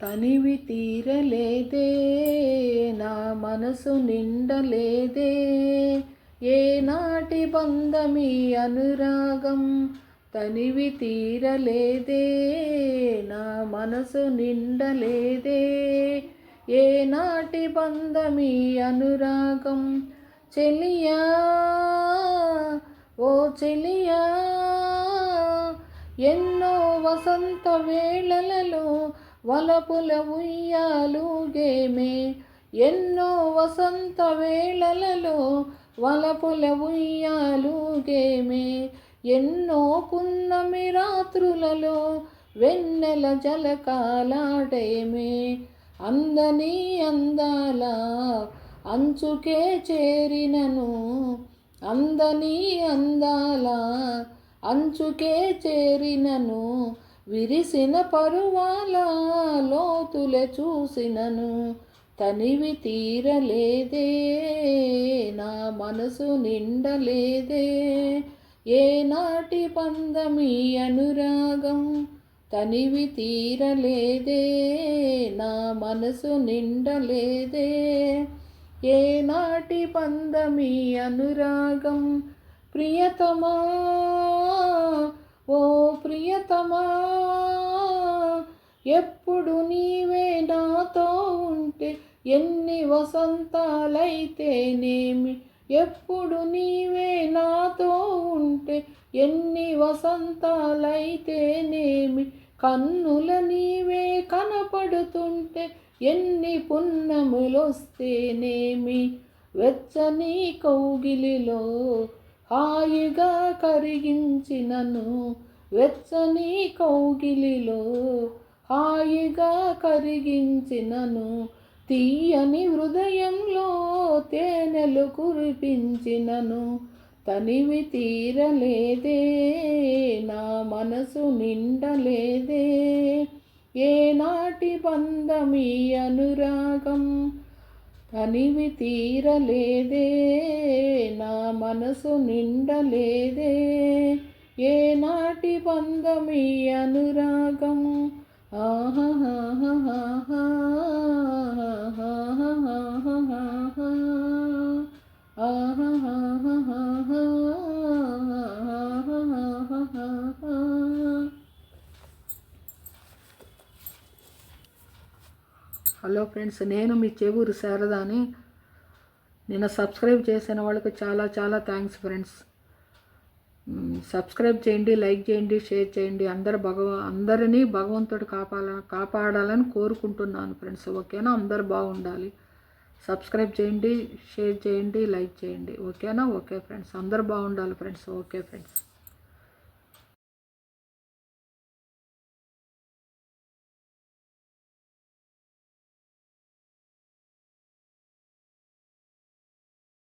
తనివి తీరలేదే, నా మనసు నిండలేదే, ఏనాటి బంధమీ అనురాగం. తనివి తీరలేదే, నా మనసు నిండలేదే, ఏనాటి బంధమీ అనురాగం. చెలియా ఓ చెలియా, ఎన్నో వసంత వేళలలో వలపుల ఉయ్యాలుగేమే, ఎన్నో వసంత వేళలలో వలపుల ఉయ్యాలుగేమే, ఎన్నో పున్నమి రాత్రులలో వెన్నెల జలకాలాడేమే. అందని అందాల అంచుకే చేరినను, అందని అందాల అంచుకే చేరినను, విరిసిన పరువాల లోతులే చూసినను. తనివి తీరలేదే, నా మనసు నిండలేదే, ఏనాటి బంధమీ అనురాగం. తనివి తీరలేదే, నా మనసు నిండలేదే, ఏనాటి బంధమీ అనురాగం. ప్రియతమా ఓ ప్రియతమా, ఎప్పుడు నీవే నాతో ఉంటే ఎన్ని వసంతాలైతేనేమి, ఎప్పుడు నీవే నాతో ఉంటే ఎన్ని వసంతాలైతేనేమి, కన్నుల నీవే కనపడుతుంటే ఎన్ని పున్నములొస్తేనేమి, వెచ్చని కౌగిలిలో హాయిగా కరిగించినను, వెచ్చని కౌగిలిలో హాయిగా కరిగించినను, తీయని హృదయంలో తేనెలు కురిపించినను. తనివి తీరలేదే, నా మనసు నిండలేదే, ఏనాటి బంధమీ అనురాగం. తనివి తీరలేదే, నా మనసు నిండలేదే, ఏనాటి బంధమీ అనురాగం. ఆహాహాహాహా, ఆహాహాహాహా. హలో ఫ్రెండ్స్, నేను మీ చెవురు శారదాని. నిన్న సబ్స్క్రైబ్ చేసిన వాళ్ళకి చాలా చాలా థ్యాంక్స్ ఫ్రెండ్స్. సబ్స్క్రైబ్ చేయండి, లైక్ చేయండి, షేర్ చేయండి. అందరినీ భగవంతుడు కాపాడాలని కోరుకుంటున్నాను ఫ్రెండ్స్. ఓకేనా? అందరు బాగుండాలి. సబ్స్క్రైబ్ చేయండి, షేర్ చేయండి, లైక్ చేయండి. ఓకేనా? ఓకే ఫ్రెండ్స్, అందరు బాగుండాలి ఫ్రెండ్స్. Okay friends.